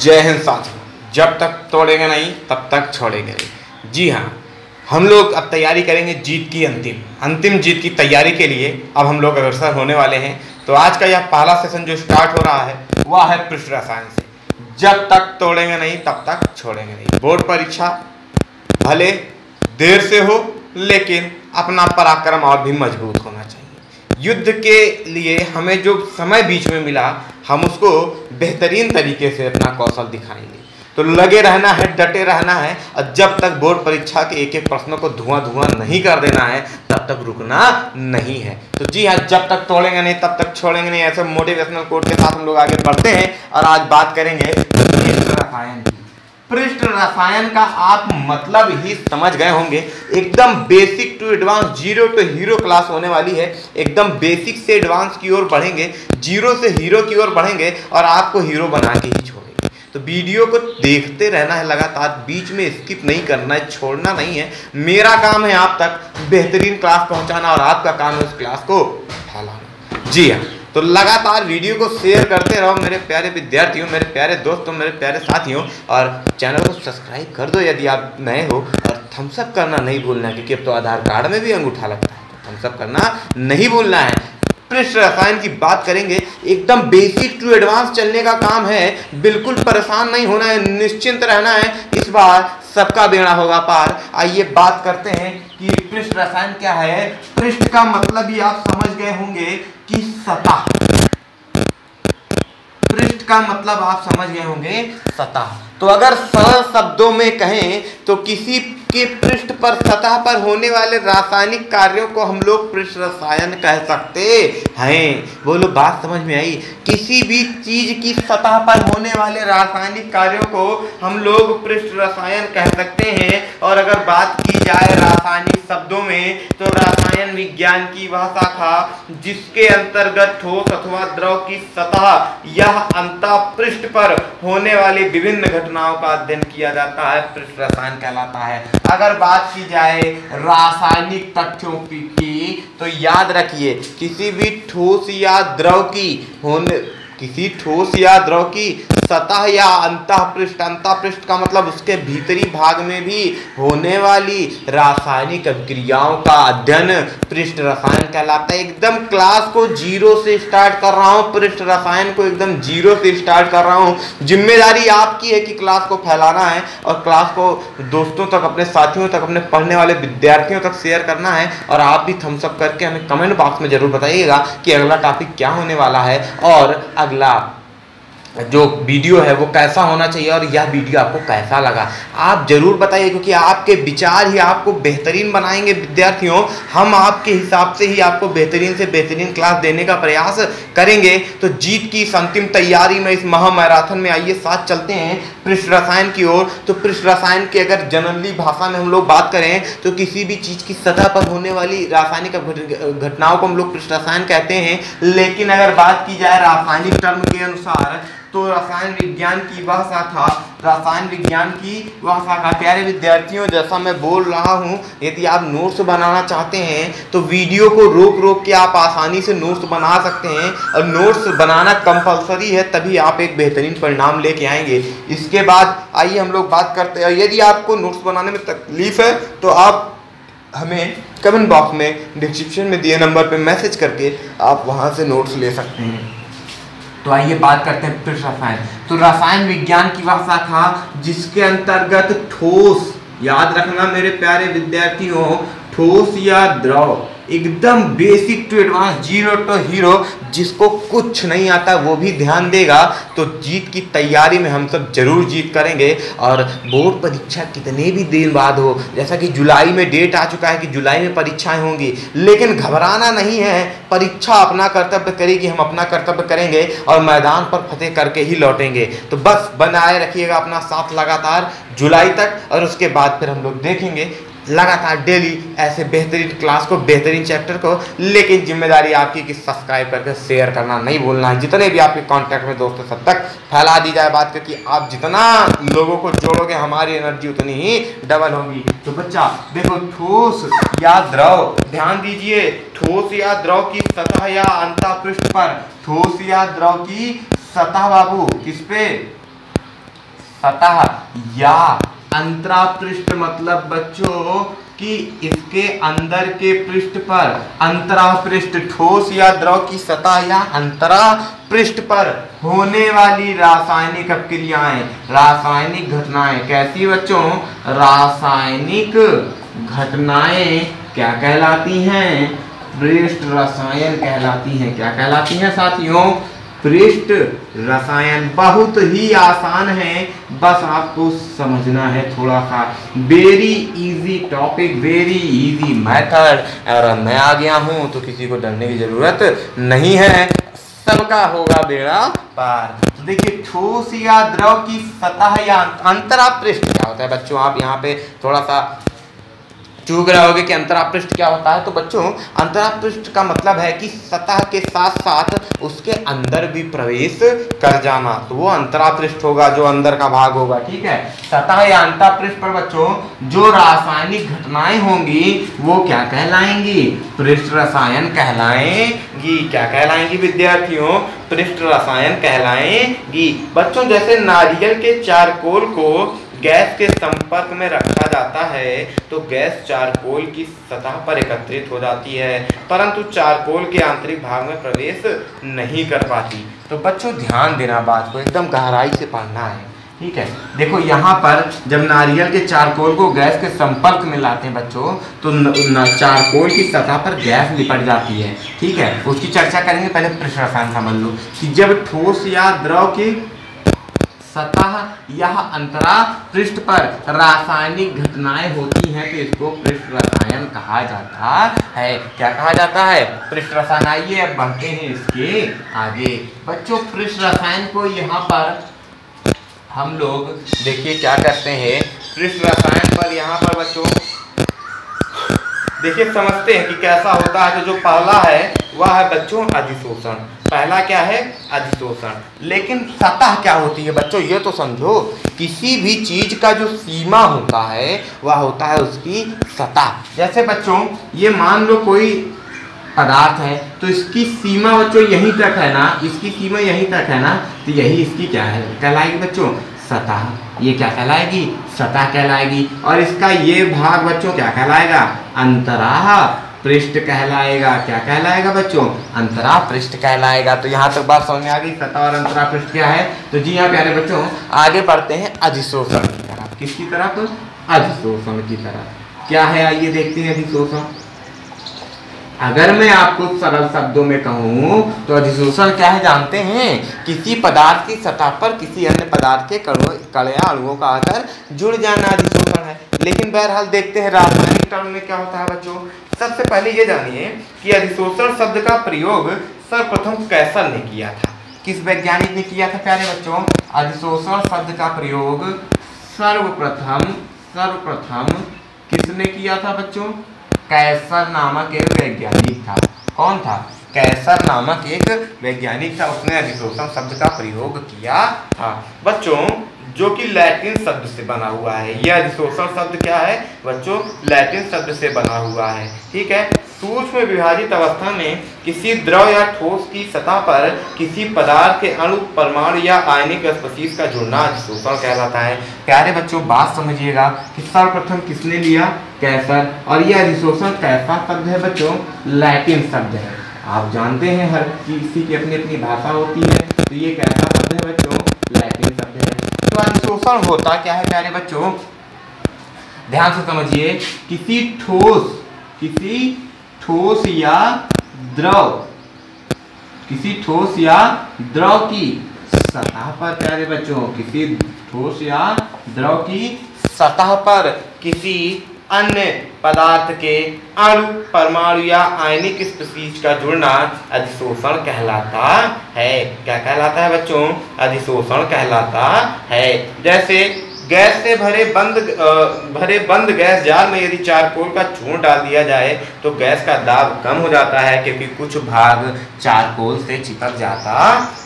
जय हिंद साथियों, जब तक तोड़ेंगे नहीं तब तक छोड़ेंगे नहीं। जी हाँ, हम लोग अब तैयारी करेंगे जीत की, अंतिम जीत की तैयारी के लिए अब हम लोग अग्रसर होने वाले हैं। तो आज का यह पहला सेशन जो स्टार्ट हो रहा है वह है पृष्ठ रसायन से। जब तक तोड़ेंगे नहीं तब तक छोड़ेंगे नहीं। बोर्ड परीक्षा भले देर से हो लेकिन अपना पराक्रम और भी मजबूत होना चाहिए। युद्ध के लिए हमें जो समय बीच में मिला हम उसको बेहतरीन तरीके से अपना कौशल दिखाएंगे। तो लगे रहना है, डटे रहना है और जब तक बोर्ड परीक्षा के एक एक प्रश्नों को धुआं नहीं कर देना है तब तक रुकना नहीं है। तो जी हाँ, जब तक तोड़ेंगे नहीं तब तक छोड़ेंगे नहीं, ऐसे मोटिवेशनल कोट के साथ हम लोग आगे बढ़ते हैं। और आज बात करेंगे पृष्ठ रसायन की। पृष्ठ रसायन का आप मतलब ही समझ गए होंगे। एकदम basic to advance, zero to hero class होने वाली है। एकदम बेसिक से एडवांस की ओर बढ़ेंगे, जीरो से हीरो की ओर बढ़ेंगे और आपको हीरो बना के ही छोड़ेंगे। तो वीडियो को देखते रहना है लगातार, बीच में स्किप नहीं करना है, छोड़ना नहीं है। मेरा काम है आप तक बेहतरीन क्लास पहुंचाना और आपका काम है उस क्लास को फैलाना। जी हाँ, तो लगातार वीडियो को शेयर करते रहो मेरे प्यारे विद्यार्थियों, मेरे प्यारे दोस्तों, मेरे प्यारे साथियों। और चैनल को सब्सक्राइब कर दो यदि आप नए हो। और थम्स अप करना नहीं भूलना, क्योंकि अब तो आधार कार्ड में भी अंगूठा लगता है, तो थम्स अप करना नहीं भूलना है। पृष्ठ रसायन की बात करेंगे, एकदम बेसिक टू एडवांस चलने का काम है। बिल्कुल परेशान नहीं होना है, निश्चिंत रहना है। इस बार सबका बेड़ा होगा पार। आइए बात करते हैं कि पृष्ठ रसायन क्या है। पृष्ठ का मतलब भी आप समझ गए होंगे कि सतह। पृष्ठ का मतलब आप समझ गए होंगे सतह। तो अगर सरल शब्दों में कहें तो किसी के पृष्ठ पर, सतह पर होने वाले रासायनिक कार्यों को हम लोग पृष्ठ रसायन कह सकते हैं। बोलो, बात समझ में आई? किसी भी चीज की सतह पर होने वाले रासायनिक कार्यों को हम लोग पृष्ठ रसायन कह सकते हैं। और अगर बात की जाए रासायनिक शब्दों में तो रसायन विज्ञान की वह शाखा जिसके अंतर्गत ठोस अथवा द्रव की सतह या अंतःपृष्ठ पर होने वाली विभिन्न घटनाओं का अध्ययन किया जाता है, पृष्ठ रसायन कहलाता है। अगर बात की जाए रासायनिक तथ्यों की तो याद रखिए, किसी ठोस या द्रव की सतह या अंतःपृष्ठ का मतलब उसके भीतरी भाग में भी होने वाली रासायनिक अभिक्रियाओं का अध्ययन पृष्ठ रसायन कहलाता है। एकदम क्लास को जीरो से स्टार्ट कर रहा हूँ, पृष्ठ रसायन को एकदम जीरो से स्टार्ट कर रहा हूँ। जिम्मेदारी आपकी है कि क्लास को फैलाना है और क्लास को दोस्तों तक, अपने साथियों तक, अपने पढ़ने वाले विद्यार्थियों तक शेयर करना है। और आप भी थम्स अप करके हमें कमेंट बॉक्स में जरूर बताइएगा कि अगला टॉपिक क्या होने वाला है और अगला जो वीडियो है वो कैसा होना चाहिए और यह वीडियो आपको कैसा लगा। आप जरूर बताइए, क्योंकि आपके विचार ही आपको बेहतरीन बनाएंगे विद्यार्थियों। हम आपके हिसाब से ही आपको बेहतरीन से बेहतरीन क्लास देने का प्रयास करेंगे। तो जीत की इस अंतिम तैयारी में, इस महामैराथन में आइए साथ चलते हैं पृष्ठ रसायन की ओर। तो पृष्ठ रसायन की अगर जनरली भाषा में हम लोग बात करें तो किसी भी चीज की सतह पर होने वाली रासायनिक घटनाओं को हम लोग पृष्ठ रसायन कहते हैं। लेकिन अगर बात की जाए रासायनिक टर्म के अनुसार तो रसायन विज्ञान की वह शाखा प्यारे विद्यार्थियों, जैसा मैं बोल रहा हूं, यदि आप नोट्स बनाना चाहते हैं तो वीडियो को रोक के आप आसानी से नोट्स बना सकते हैं। और नोट्स बनाना कंपलसरी है, तभी आप एक बेहतरीन परिणाम लेके आएंगे। इसके बाद आइए हम लोग बात करते हैं, यदि आपको नोट्स बनाने में तकलीफ है तो आप हमें कमेंट बॉक्स में डिस्क्रिप्शन में दिए नंबर पर मैसेज करके आप वहां से नोट्स ले सकते हैं। तो आइए बात करते हैं पृष्ठ रसायन। तो रसायन विज्ञान की वह शाखा जिसके अंतर्गत ठोस, याद रखना मेरे प्यारे विद्यार्थियों, ठोस या द्रव, एकदम basic to advance, zero to hero, जिसको कुछ नहीं आता वो भी ध्यान देगा। तो जीत की तैयारी में हम सब जरूर जीत करेंगे। और बोर्ड परीक्षा कितने भी दिन बाद हो, जैसा कि जुलाई में डेट आ चुका है कि जुलाई में परीक्षाएं होंगी, लेकिन घबराना नहीं है। परीक्षा अपना कर्तव्य करेगी, हम अपना कर्तव्य करेंगे और मैदान पर फतेह करके ही लौटेंगे। तो बस बनाए रखिएगा अपना साथ लगातार जुलाई तक, और उसके बाद फिर हम लोग देखेंगे लगातार डेली ऐसे बेहतरीन क्लास को, बेहतरीन चैप्टर को। लेकिन जिम्मेदारी आपकी कि सब्सक्राइब करके शेयर करना नहीं भूलना है। जितने भी आपके कांटेक्ट में दोस्तों सब तक फैला दी जाए बात, क्योंकि आप जितना लोगों को जोड़ोगे हमारी एनर्जी उतनी ही डबल होगी। तो बच्चा देखो, ठोस या द्रव, ध्यान दीजिए, ठोस या द्रव की सतह या अंतःपृष्ठ पर, ठोस या द्रव की सतह बाबू किस पे, सतह या अंतरापृष्ठ मतलब बच्चों कि इसके अंदर के पृष्ठ पर, अंतरापृष्ठ ठोस या द्रव की सतह या अंतरापृष्ठ पर होने वाली रासायनिक अभिक्रियाएं, रासायनिक घटनाएं कैसी बच्चों, रासायनिक घटनाएं क्या कहलाती हैं, पृष्ठ रसायन कहलाती हैं। क्या कहलाती हैं साथियों, पृष्ठ रसायन। बहुत ही आसान है, बस आपको समझना है थोड़ा सा। Very easy topic, very easy method. और मैं आ गया हूं तो किसी को डरने की जरूरत नहीं है, सबका होगा बेड़ा पार। तो देखिए ठोस या द्रव की सतह या अंतरापृष्ठ क्या होता है बच्चों, आप यहाँ पे थोड़ा सा चूक रहे होगे कि अंतरापृष्ठ क्या होता है। तो बच्चों अंतरापृष्ठ का मतलब है कि सतह के साथ साथ उसके अंदर भी प्रवेश कर जाना, तो वो अंतरापृष्ठ होगा, जो अंदर का भाग होगा। ठीक है, सतह या अंतरापृष्ठ पर बच्चों जो रासायनिक घटनाएं होंगी वो क्या कहलाएंगी, पृष्ठ रसायन कहलाएंगी। क्या कहलाएंगी विद्यार्थियों, पृष्ठ रसायन कहलाएंगी। बच्चों जैसे नारियल के चारकोल को गैस के संपर्क में रखा जाता है तो गैस चारकोल की सतह पर एकत्रित हो जाती है, परंतु चारकोल के आंतरिक भाग में प्रवेश नहीं कर पाती। तो बच्चों ध्यान देना, बात को एकदम गहराई से पढ़ना है। ठीक है, देखो यहाँ पर जब नारियल के चारकोल को गैस के संपर्क में लाते हैं बच्चों तो चारकोल की सतह पर गैस लिपट जाती है। ठीक है, उसकी चर्चा करेंगे, पहले पृष्ठ रसायन समझ लो कि जब ठोस या द्रव की सतह या अंतरापृष्ठ पर रासायनिक घटनाएं होती हैं तो इसको पृष्ठ रसायन कहा जाता है। क्या कहा जाता है, पृष्ठ रसायन। आइए अब बढ़ते हैं इसके आगे। बच्चों पृष्ठ रसायन को यहाँ पर हम लोग देखिए क्या करते हैं, पृष्ठ रसायन पर यहाँ पर बच्चों देखिए समझते हैं कि कैसा होता है। तो जो पहला है वह है बच्चों अधिशोषण। पहला क्या है, अधिशोषण। लेकिन सतह क्या होती है बच्चों, ये तो समझो, किसी भी चीज का जो सीमा होता है वह होता है उसकी सतह। जैसे बच्चों ये मान लो कोई पदार्थ है तो इसकी सीमा बच्चों यहीं तक है ना, इसकी सीमा यहीं तक है ना, तो यही इसकी क्या है, कहलाएगी बच्चों सतह। ये क्या कहलाएगी, सतह कहलाएगी। और इसका ये भाग बच्चों क्या कहलाएगा, अंतरापृष्ठ कहलाएगा। क्या कहलाएगा बच्चों, अंतरापृष्ठ कहलाएगा। तो यहाँ तक बात समझ में आ गई, सतह और अंतरापृष्ठ क्या है। तो जी हाँ प्यारे बच्चों, आगे बढ़ते हैं अधिशोषण की तरफ। किसकी तरफ, अधिशोषण की तरफ। क्या है आइए देखते हैं अधिशोषण। अगर मैं आपको सरल शब्दों में कहूँ तो अधिशोषण क्या है जानते हैं, किसी पदार्थ की सतह पर किसी अन्य पदार्थ के कण या अणुओं का आकर जुड़ जाना अधिशोषण है। लेकिन बहरहाल देखते हैं रासायनिक टर्म में क्या होता है बच्चों। सबसे पहले ये जानिए कि अधिशोषण शब्द का प्रयोग सर्वप्रथम कैसर ने किया था। किस वैज्ञानिक ने किया था प्यारे बच्चों, अधिशोषण शब्द का प्रयोग सर्वप्रथम किसने किया था बच्चों, कैसर नामक एक वैज्ञानिक था। कौन था, कैसर नामक एक वैज्ञानिक था, उसने अधिशोषण शब्द का प्रयोग किया था बच्चों, जो कि लैटिन शब्द से बना हुआ है। यह अधिशोषण शब्द क्या है बच्चों, लैटिन शब्द से बना हुआ है। ठीक है, सूक्ष्म विभाजित अवस्था में किसी द्रव या ठोस की सतह पर किसी पदार्थ के अणु, परमाणु या आयनिक स्पीशीज का जुड़ना अधिशोषण कहलाता है। प्यारे बच्चों बात समझिएगा कि सर्वप्रथम किसने लिया, कैसर। और यह अधिशोषण कैसा शब्द है बच्चों, लैटिन शब्द है। आप जानते हैं हर किसी की अपनी अपनी भाषा होती है, तो ये कैसा शब्द है बच्चों, लैटिन शब्द है। तो अधिशोषण होता क्या है प्यारे बच्चों, ध्यान से समझिए, किसी ठोस या द्रव की सतह पर प्यारे बच्चों, किसी ठोस या द्रव की सतह पर किसी अन्य पदार्थ के अणु, परमाणु या आयनिक स्पीशीज का जुड़ना अधिशोषण कहलाता है। क्या कहलाता है बच्चों, अधिशोषण कहलाता है। जैसे गैस से भरे बंद गैस जार में यदि चारकोल का चूर्ण डाल दिया जाए तो गैस का दाब कम हो जाता है, क्योंकि कुछ भाग चारकोल से चिपक जाता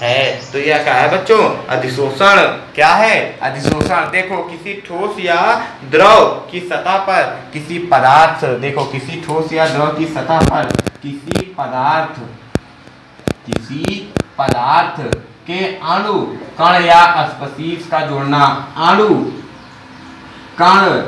है। तो यह क्या है बच्चों, अधिशोषण। क्या है अधिशोषण, देखो किसी ठोस या द्रव की सतह पर किसी पदार्थ, देखो किसी ठोस या द्रव की सतह पर किसी पदार्थ के अणु कण या स्पीशीज का जुड़ना, अणु कण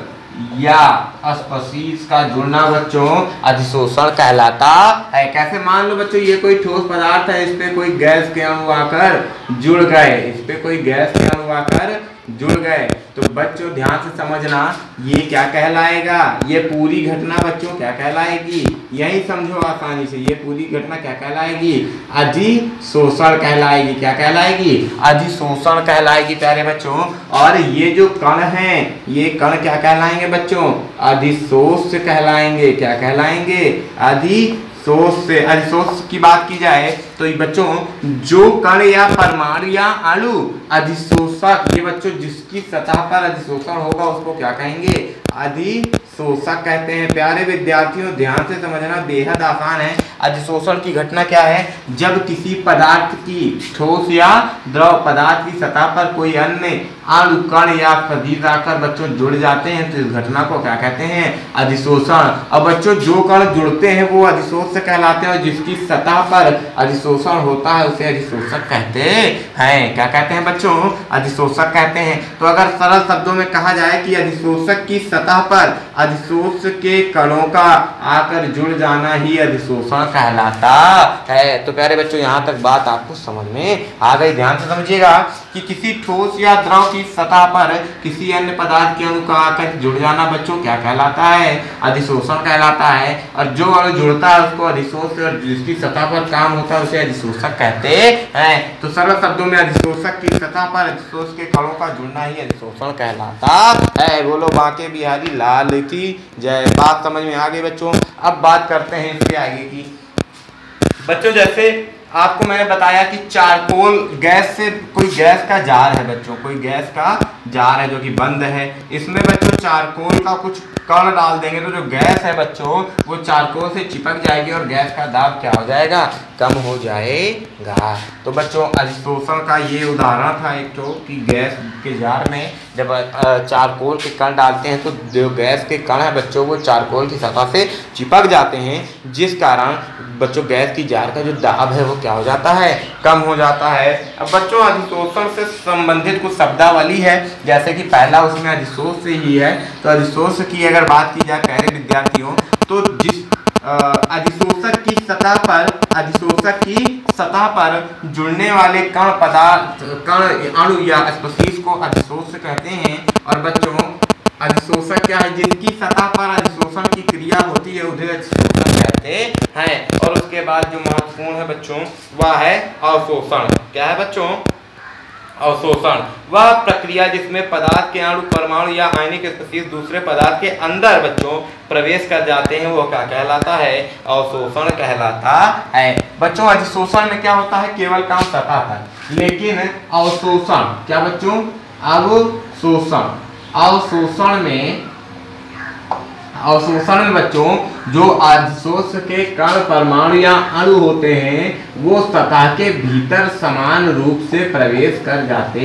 या स्पीशीज का जुड़ना बच्चों अधिशोषण कहलाता है। कैसे? मान लो बच्चों ये कोई ठोस पदार्थ है, इस पे कोई गैस के अणु आकर जुड़ गए, इस पे कोई गैस के अणु आकर जुड़ गए, तो बच्चों ध्यान से समझना ये क्या कहलाएगा, ये पूरी घटना बच्चों क्या कहलाएगी, यही समझो आसानी से, ये पूरी घटना क्या कहलाएगी, अधिशोषण कहलाएगी। क्या कहलाएगी? अधिशोषण कहलाएगी प्यारे बच्चों। और ये जो कण हैं, ये कण क्या कहलाएंगे बच्चों? अधिशोष कहलाएंगे। क्या कहलाएंगे? अधिशोष से। अधिशोष की बात की जाए तो बच्चों जो कण या परमाणु या अणु अधिशोषक, ये बच्चों जिसकी सतह पर अधिशोषण होगा उसको क्या कहेंगे? अधिशोषक कहते हैं। प्यारे विद्यार्थियों ध्यान से समझना, बेहद आसान है। अधिशोषण की घटना क्या है? जब किसी पदार्थ की, ठोस या द्रव पदार्थ की सतह पर कोई अन्य अणु कण या स्पीशीज आकर बच्चों जुड़ जाते हैं तो इस घटना को क्या कहते हैं? अधिशोषण। अब बच्चों जो कण जुड़ते हैं वो अधिशोष से कहलाते हैं और जिसकी सतह पर अधिशोषण होता है उसे अधिशोषक कहते हैं। क्या कहते हैं बच्चों? अधिशोषक कहते हैं। तो अगर सरल शब्दों में कहा जाए कि अधिशोषक की सतह पर अधिशोष के कणों का आकर जुड़ जाना ही अधिशोषण कहलाता है। तो प्यारे बच्चों यहाँ तक बात आपको समझ में आ गई। ध्यान से समझिएगा कि किसी ठोस या द्रव की सतह पर किसी अन्य पदार्थ के अणु का आकर जुड़ जाना बच्चों क्या कहलाता है? अधिशोषण कहलाता है। और जो अणु जुड़ता है उसको अधिशोष, और जिसकी सतह पर काम होता है उसे अधिशोषक कहते हैं। तो सरल शब्दों में अधिशोषक की सतह पर अधिशोष के कणों का जुड़ना ही अधिशोषण कहलाता है। बोलो बांके बिहारी लाल की जय। बात समझ में आ गई बच्चों। अब बात करते हैं इसके आगे की। बच्चों जैसे आपको मैंने बताया कि चारकोल गैस से, कोई गैस का जार है बच्चों, कोई गैस का जार है जो कि बंद है, इसमें बच्चों चारकोल का कुछ कण डाल देंगे तो जो गैस है बच्चों वो चारकोल से चिपक जाएगी और गैस का दाब क्या हो जाएगा? कम हो जाएगा। तो बच्चों अधिशोषण का ये उदाहरण था एक तो, कि गैस के जार में जब चारकोल के कण डालते हैं तो जो गैस के कण है बच्चों वो चारकोल की सतह से चिपक जाते हैं, जिस कारण बच्चों गैस की जार का जो दाब है वो क्या हो जाता है? कम हो जाता है। अब बच्चों अधिशोषण से संबंधित कुछ शब्दावली है, जैसे कि पहला उसमें अधिशोष से ही है। तो अधिशोष की अगर बात की जाए प्यारे विद्यार्थियों, तो जिस अधिशोषक की सतह पर, अधिशोषक की सतह पर जुड़ने वाले कण पदार्थ, कण अणु या स्पीशीज को अधिशोष कहते हैं। और बच्चों अधिशोषक क्या है? जिसकी सतह पर अधिशोषण की क्रिया होती है उसे अधिशोषण कहते हैं। और उसके बाद जो महत्वपूर्ण है बच्चों वह है अवशोषण। क्या है बच्चों? अवशोषण वह प्रक्रिया जिसमें पदार्थ के अणु, परमाणु या आयनिक स्पीशीज दूसरे पदार्थ के अंदर बच्चों प्रवेश कर जाते हैं, वो क्या कहलाता है? अवशोषण कहलाता है। बच्चों अधिशोषण में क्या होता है? केवल काम सतह पर, लेकिन अवशोषण क्या बच्चों? अवशोषण, अवशोषण में बच्चों जो अधिशोष के कण, परमाणु या अणु होते हैं वो सतह के भीतर समान रूप से प्रवेश कर जाते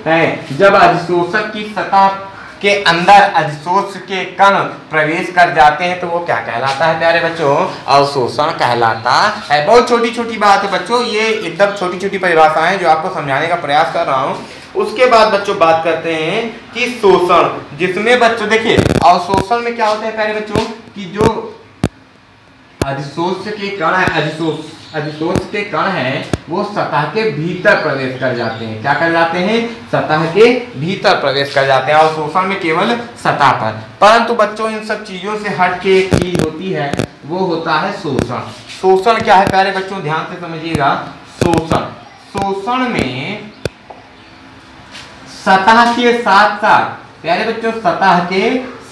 हैं। जब अधिशोषक की सतह के अंदर अधिशोष के कण प्रवेश कर जाते हैं तो वो क्या कहलाता है प्यारे बच्चों? अवशोषण कहलाता है। बहुत छोटी छोटी बात है बच्चों, ये एकदम छोटी छोटी परिभाषाएं जो आपको समझाने का प्रयास कर रहा हूँ। उसके बाद बच्चों बात करते हैं कि शोषण, जिसमें बच्चों देखिए अवशोषण में क्या होता है प्यारे बच्चों कि जो अधिशोष के कण है, अधिशोष के कण हैं वो सतह के भीतर प्रवेश कर जाते हैं। क्या कर जाते हैं? सतह के भीतर प्रवेश कर जाते हैं। अवशोषण में केवल सतह पर। परंतु बच्चों इन सब चीजों से हट के एक चीज होती है, वो होता है शोषण। शोषण क्या है प्यारे बच्चों? ध्यान से समझिएगा। शोषण में सतह के साथ साथ प्यारे बच्चों, सतह के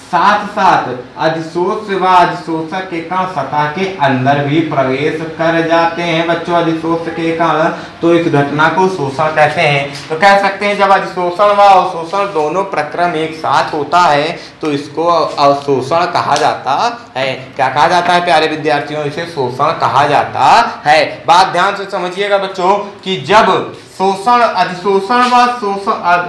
साथ साथ अधिशोष व अधिशोषक के कण सतह के अंदर भी प्रवेश कर जाते हैं बच्चों। अधिशोष के कण, तो इस घटना को शोषण कहते हैं। तो कह सकते हैं जब अधिशोषण व अवशोषण दोनों प्रक्रम एक साथ होता है तो इसको अवशोषण कहा जाता है। क्या कहा जाता है प्यारे विद्यार्थियों? इसे शोषण कहा जाता है। बात ध्यान से समझिएगा बच्चों कि जब शोषण, अधिशोषण व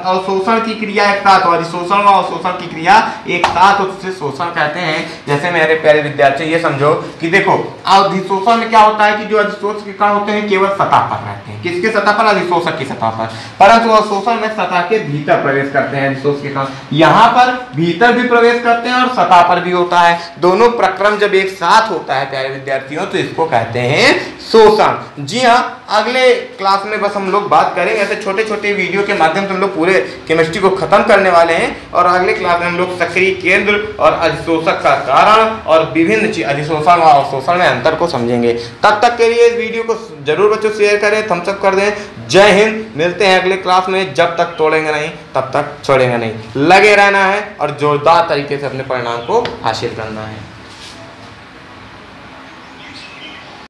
अवशोषण की क्रिया एक साथ हो, अधिशोषण व अवशोषण की क्रिया एक साथ हो, उसे शोषण कहते हैं। जैसे मेरे प्यारे विद्यार्थी ये समझो कि देखो अधिशोषण में क्या होता है कि जो अधिशोषक के कण होते हैं केवल सतह पर रहते हैं, किसके सतह पर, अधिशोषक की सतह पर, परंतु अवशोषण में सतह के भीतर प्रवेश करते हैं अधिशोषक के कण, यहाँ पर भीतर भी प्रवेश करते हैं और सतह पर भी होता है। दोनों प्रक्रम जब एक साथ होता है प्यारे विद्यार्थियों तो इसको कहते हैं शोषण। जी हाँ, अगले क्लास में बस हम लोग बात करेंगे, ऐसे छोटे छोटे वीडियो के माध्यम से हम लोग पूरे केमिस्ट्री को खत्म करने वाले हैं और अगले क्लास में हम लोग सक्रिय केंद्र और अधिशोषक का कारण और विभिन्न चीज अधिशोषण और अवशोषण में अंतर को समझेंगे। तब तक के लिए इस वीडियो को जरूर बच्चों शेयर करें, थम्स अप कर दें। जय हिंद, मिलते हैं अगले क्लास में। जब तक तोड़ेंगे नहीं तब तक छोड़ेंगे नहीं, लगे रहना है और जोरदार तरीके से अपने परिणाम को हासिल करना है।